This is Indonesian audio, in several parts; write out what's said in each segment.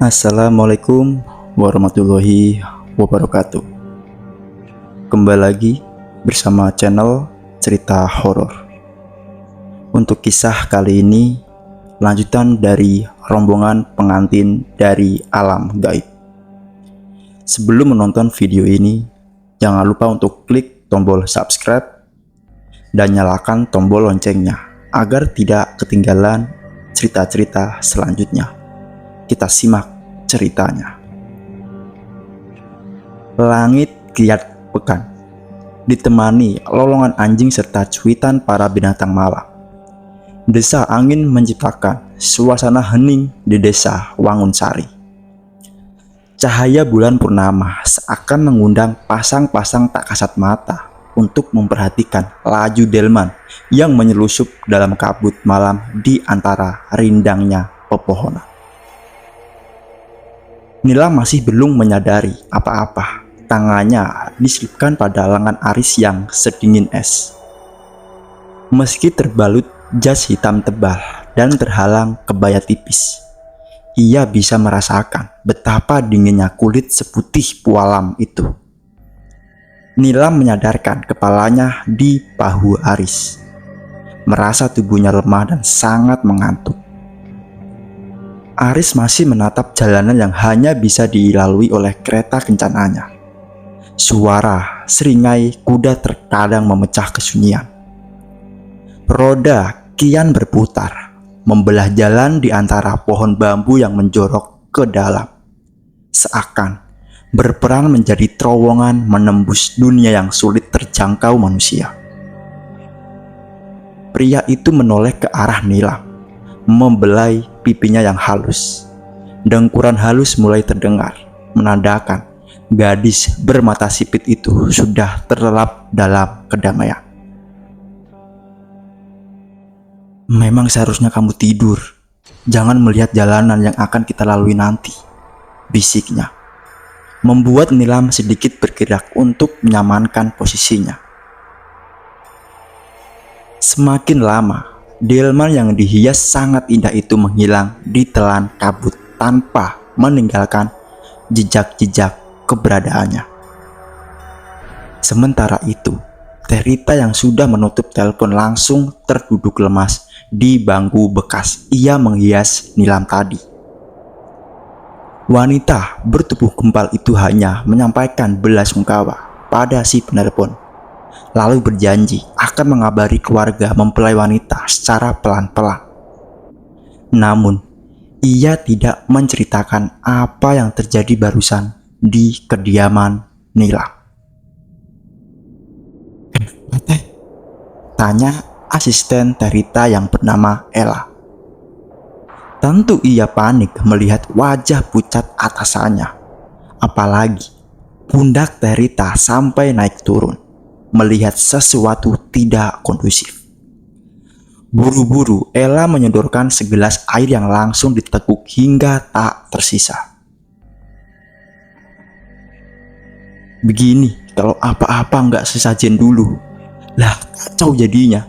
Assalamualaikum warahmatullahi wabarakatuh. Kembali lagi bersama channel cerita horor. Untuk kisah kali ini lanjutan dari rombongan pengantin dari alam gaib. Sebelum menonton video ini, jangan lupa untuk klik tombol subscribe dan nyalakan tombol loncengnya agar tidak ketinggalan cerita-cerita selanjutnya. Kita simak ceritanya. Langit kiat pekan, ditemani lolongan anjing serta cuitan para binatang malam. Desa angin menciptakan suasana hening di desa Wangunsari. Cahaya bulan purnama seakan mengundang pasang-pasang tak kasat mata untuk memperhatikan laju delman yang menyelusup dalam kabut malam di antara rindangnya pepohonan. Nila masih belum menyadari apa-apa. Tangannya diselipkan pada lengan Aris yang sedingin es. Meski terbalut jas hitam tebal dan terhalang kebaya tipis, ia bisa merasakan betapa dinginnya kulit seputih pualam itu. Nila menyadarkan kepalanya di bahu Aris, merasa tubuhnya lemah dan sangat mengantuk. Aris masih menatap jalanan yang hanya bisa dilalui oleh kereta kencananya. Suara seringai kuda terkadang memecah kesunyian. Roda kian berputar, membelah jalan di antara pohon bambu yang menjorok ke dalam. Seakan berperan menjadi terowongan menembus dunia yang sulit terjangkau manusia. Pria itu menoleh ke arah Nila, membelai pipinya yang halus. Dengkuran halus mulai terdengar, menandakan gadis bermata sipit itu sudah terlelap dalam kedamaian. Memang seharusnya kamu tidur. Jangan melihat jalanan yang akan kita lalui nanti, bisiknya. Membuat Nilam sedikit bergerak untuk menyamankan posisinya. Semakin lama, delman yang dihias sangat indah itu menghilang di telan kabut tanpa meninggalkan jejak-jejak keberadaannya. Sementara itu, Terita yang sudah menutup telepon langsung terduduk lemas di bangku bekas ia menghias Nilam tadi. Wanita bertubuh gempal itu hanya menyampaikan belasungkawa pada si penelpon, lalu berjanji akan mengabari keluarga mempelai wanita secara pelan-pelan. Namun, ia tidak menceritakan apa yang terjadi barusan di kediaman Nila. Tanya asisten Terita yang bernama Ella. Tentu ia panik melihat wajah pucat atasannya. Apalagi pundak Terita sampai naik turun, melihat sesuatu tidak kondusif. Buru-buru Ella menyodorkan segelas air yang langsung diteguk hingga tak tersisa. Begini kalau apa-apa nggak sesajen dulu. Lah kacau jadinya,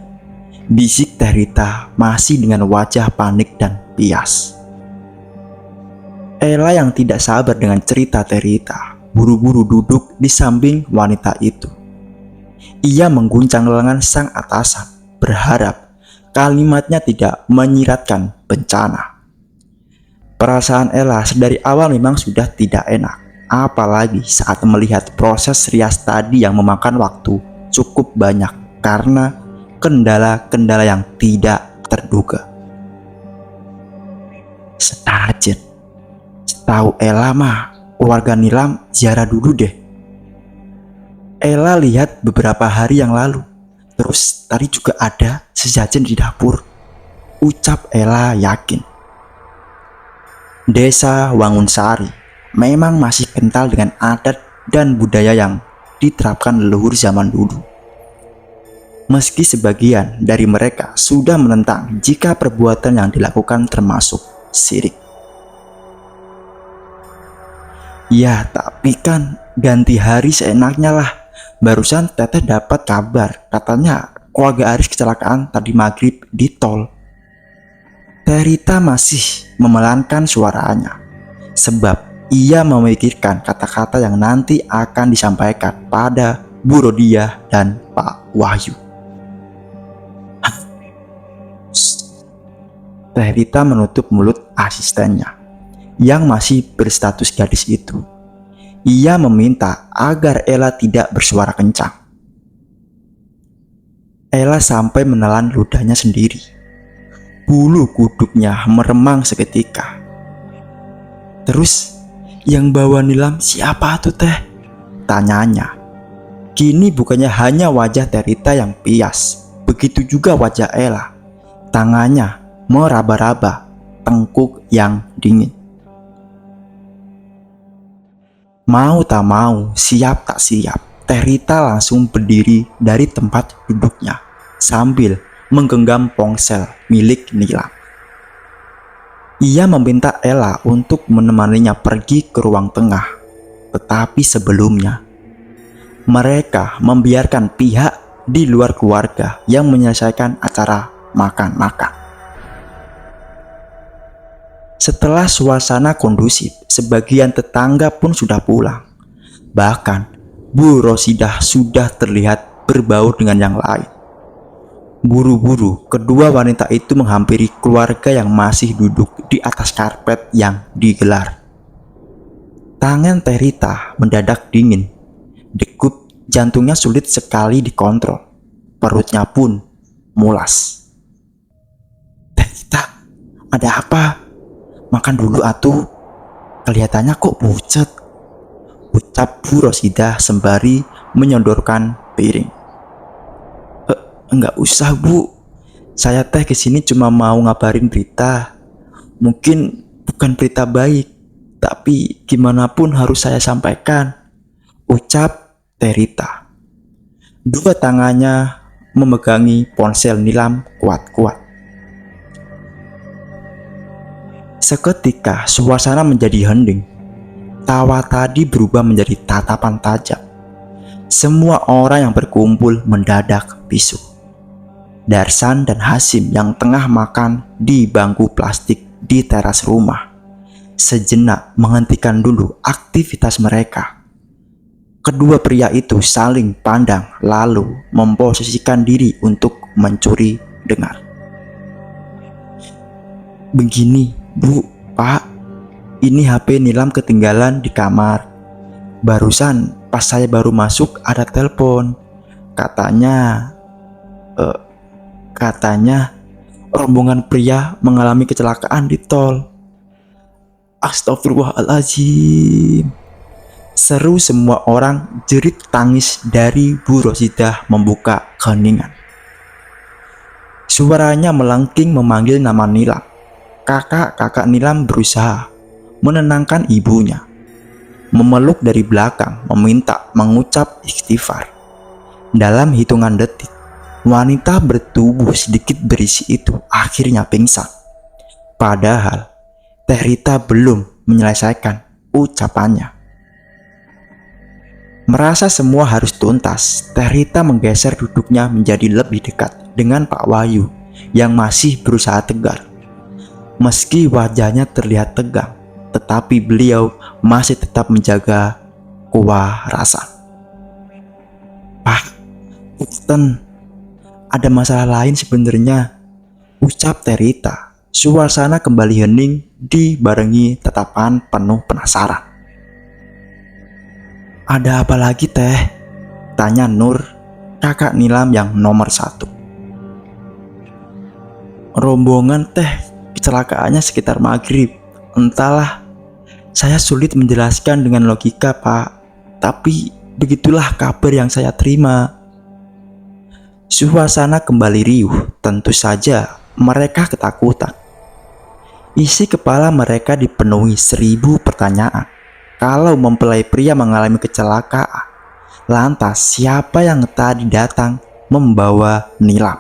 bisik Terita masih dengan wajah panik dan pias. Ella yang tidak sabar dengan cerita Terita buru-buru duduk di samping wanita itu. Ia mengguncang lengan sang atasan, berharap kalimatnya tidak menyiratkan bencana. Perasaan Ella sedari awal memang sudah tidak enak, apalagi saat melihat proses rias tadi yang memakan waktu cukup banyak karena kendala-kendala yang tidak terduga. Setajin, setahu Ella mah keluarga Nilam ziarah dulu deh. Ella lihat beberapa hari yang lalu. Terus tadi juga ada sesajen di dapur, ucap Ella yakin. Desa Wangunsari memang masih kental dengan adat dan budaya yang diterapkan leluhur zaman dulu. Meski sebagian dari mereka sudah menentang jika perbuatan yang dilakukan termasuk syirik. Ya, tapi kan ganti hari seenaknya lah. Barusan Teteh dapat kabar, katanya keluarga Aris kecelakaan tadi maghrib di tol. Terita masih memelankan suaranya. sebab ia memikirkan kata-kata yang nanti akan disampaikan pada Bu Rodia dan Pak Wahyu. Teh Rita menutup mulut asistennya yang masih berstatus gadis itu. Ia meminta agar Ella tidak bersuara kencang. Ella sampai menelan ludahnya sendiri. Bulu kuduknya meremang seketika. Terus, yang bawa nilam siapa tuh teh? Tanyanya. Kini bukannya hanya wajah Teh Rita yang pias, begitu juga wajah Ella. Tangannya meraba-raba tengkuk yang dingin. Mau tak mau, siap tak siap, Teh Rita langsung berdiri dari tempat duduknya sambil menggenggam ponsel milik Nilam. Ia meminta Ella untuk menemaninya pergi ke ruang tengah, tetapi sebelumnya mereka membiarkan pihak di luar keluarga yang menyelesaikan acara makan-makan. Setelah suasana kondusif, sebagian tetangga pun sudah pulang. Bahkan, Bu Rosidah sudah terlihat berbaur dengan yang lain. Buru-buru, kedua wanita itu menghampiri keluarga yang masih duduk di atas karpet yang digelar. Tangan Teh Rita mendadak dingin. Degup jantungnya sulit sekali dikontrol. Perutnya pun mulas. Teh Rita, ada apa? Makan dulu atuh, kelihatannya kok pucet, ucap Bu Rosidah sembari menyodorkan piring. Enggak usah Bu, saya teh kesini cuma mau ngabarin berita. Mungkin bukan berita baik, tapi gimana pun harus saya sampaikan, ucap Teh Rita. Dua tangannya memegangi ponsel Nilam kuat-kuat. Seketika suasana menjadi hening. Tawa tadi berubah menjadi tatapan tajam. Semua orang yang berkumpul mendadak bisu. Darsan dan Hasim yang tengah makan di bangku plastik di teras rumah sejenak menghentikan dulu aktivitas mereka. Kedua pria itu saling pandang lalu memposisikan diri untuk mencuri dengar. Begini, Bu, Pak, ini HP Nilam ketinggalan di kamar. Barusan pas saya baru masuk ada telepon. Katanya rombongan pria mengalami kecelakaan di tol. Astagfirullahaladzim. Seru semua orang, jerit tangis dari Bu Rosidah membuka keheningan. Suaranya melengking memanggil nama Nilam. Kakak-kakak Nilam berusaha menenangkan ibunya, memeluk dari belakang, meminta mengucap istighfar. Dalam hitungan detik, wanita bertubuh sedikit berisi itu akhirnya pingsan. Padahal Teh Rita belum menyelesaikan ucapannya. Merasa semua harus tuntas, Teh Rita menggeser duduknya menjadi lebih dekat dengan Pak Wahyu yang masih berusaha tegar. Meski wajahnya terlihat tegang, tetapi beliau masih tetap menjaga kewarasan. Pak, punten, ada masalah lain sebenarnya, ucap Teh Rita. Suasana kembali hening dibarengi tatapan penuh penasaran. Ada apa lagi Teh? Tanya Nur, kakak Nilam yang nomor 1. Rombongan Teh kecelakaannya sekitar maghrib. Entahlah, saya sulit menjelaskan dengan logika Pak, tapi begitulah kabar yang saya terima. Suasana kembali riuh. Tentu saja mereka ketakutan. Isi kepala mereka dipenuhi 1000 pertanyaan. Kalau mempelai pria mengalami kecelakaan, lantas siapa yang tadi datang membawa Nilam?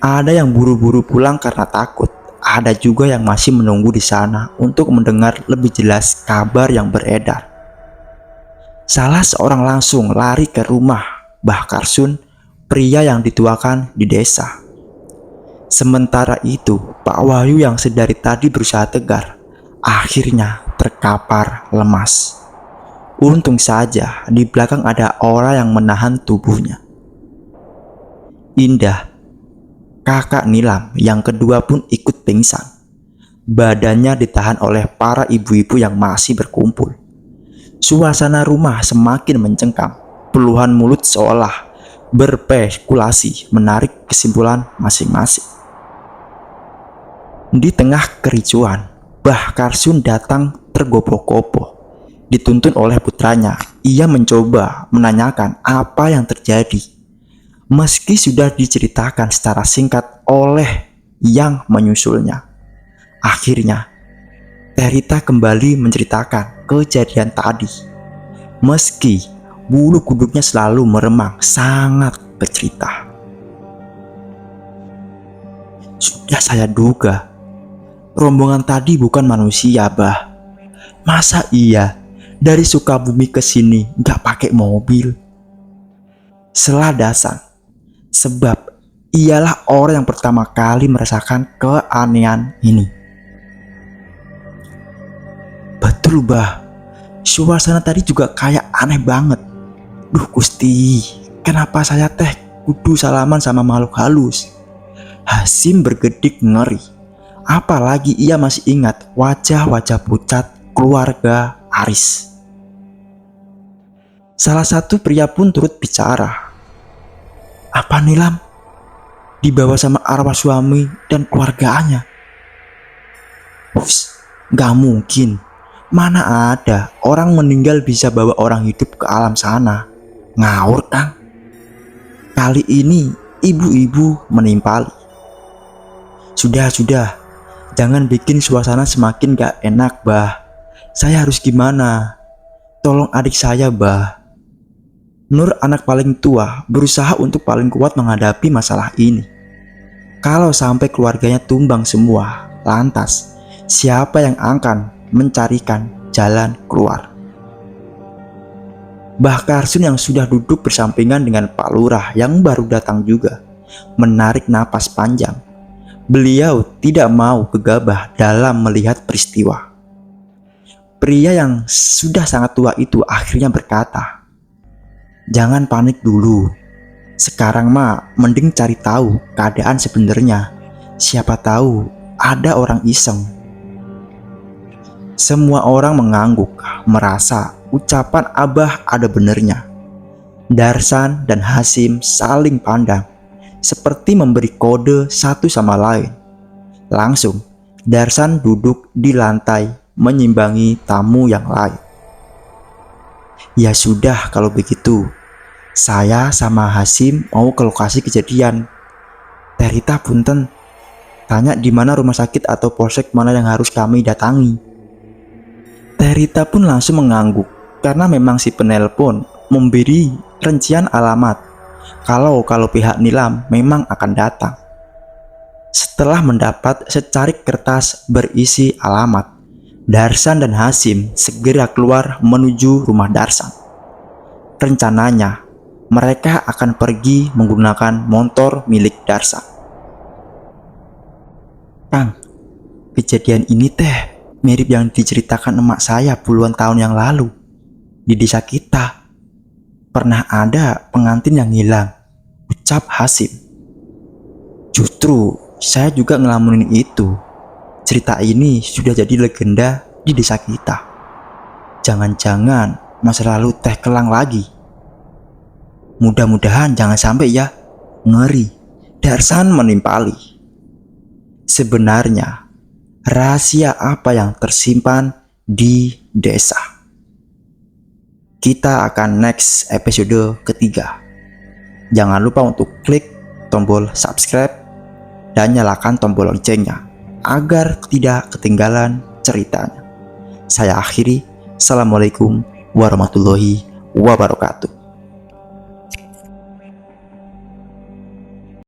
Ada yang buru-buru pulang karena takut. Ada juga yang masih menunggu di sana untuk mendengar lebih jelas kabar yang beredar. Salah seorang langsung lari ke rumah Mbah Karsun, pria yang dituakan di desa. Sementara itu, Pak Wahyu yang sedari tadi berusaha tegar, akhirnya terkapar lemas. Untung saja di belakang ada orang yang menahan tubuhnya. Indah, kakak Nilam yang kedua pun ikut pingsan. Badannya ditahan oleh para ibu-ibu yang masih berkumpul. Suasana rumah semakin mencengkam. Puluhan mulut seolah berspekulasi menarik kesimpulan masing-masing. Di tengah kericuan, Mbah Karsun datang tergopoh-gopoh. Dituntun oleh putranya, ia mencoba menanyakan apa yang terjadi. Meski sudah diceritakan secara singkat oleh yang menyusulnya. Akhirnya, Terita kembali menceritakan kejadian tadi. Meski bulu kuduknya selalu meremang sangat bercerita. Sudah saya duga, rombongan tadi bukan manusia, Bah. Masa iya dari Sukabumi ke sini gak pakai mobil? Seladasan, sebab ialah orang yang pertama kali merasakan keanehan ini. Betul, Bah. Suasana tadi juga kayak aneh banget. Duh Gusti, kenapa saya teh kudu salaman sama makhluk halus? Hasim bergedik ngeri. Apalagi ia masih ingat wajah-wajah pucat keluarga Aris. Salah satu pria pun turut bicara. Apa Nilam? Dibawa sama arwah suami dan keluarganya? Ups, gak mungkin. Mana ada orang meninggal bisa bawa orang hidup ke alam sana? Ngawur, Kang. Kali ini ibu-ibu menimpali. Sudah. Jangan bikin suasana semakin gak enak, Bah. Saya harus gimana? Tolong adik saya, Bah. Nur, anak paling tua, berusaha untuk paling kuat menghadapi masalah ini. Kalau sampai keluarganya tumbang semua, lantas siapa yang akan mencarikan jalan keluar? Mbah Karsun yang sudah duduk bersampingan dengan Pak Lurah yang baru datang juga menarik napas panjang. Beliau tidak mau gegabah dalam melihat peristiwa. Pria yang sudah sangat tua itu akhirnya berkata, "Jangan panik dulu. Sekarang mah mending cari tahu keadaan sebenarnya. Siapa tahu ada orang iseng." Semua orang mengangguk, merasa ucapan Abah ada benernya. Darsan dan Hasim saling pandang, seperti memberi kode satu sama lain. Langsung, Darsan duduk di lantai menyimbangi tamu yang lain. Ya sudah kalau begitu, saya sama Hasim mau ke lokasi kejadian. Terita punten, tanya di mana rumah sakit atau polsek mana yang harus kami datangi. Terita pun langsung mengangguk karena memang si penelpon memberi rincian alamat kalau pihak Nilam memang akan datang. Setelah mendapat secarik kertas berisi alamat, Darsan dan Hasim segera keluar menuju rumah Darsan. Rencananya, mereka akan pergi menggunakan motor milik Darsan. Kang, kejadian ini teh mirip yang diceritakan emak saya puluhan tahun yang lalu. Di desa kita pernah ada pengantin yang hilang, ucap Hasim. Justru saya juga ngelamunin itu. Cerita ini sudah jadi legenda di desa kita. Jangan-jangan masa lalu teh kelang lagi. Mudah-mudahan jangan sampai ya. Ngeri. Darsan menimpali. Sebenarnya rahasia apa yang tersimpan di desa? Kita akan next episode ketiga. Jangan lupa untuk klik tombol subscribe dan nyalakan tombol loncengnya agar tidak ketinggalan ceritanya. Saya akhiri. Assalamualaikum warahmatullahi wabarakatuh.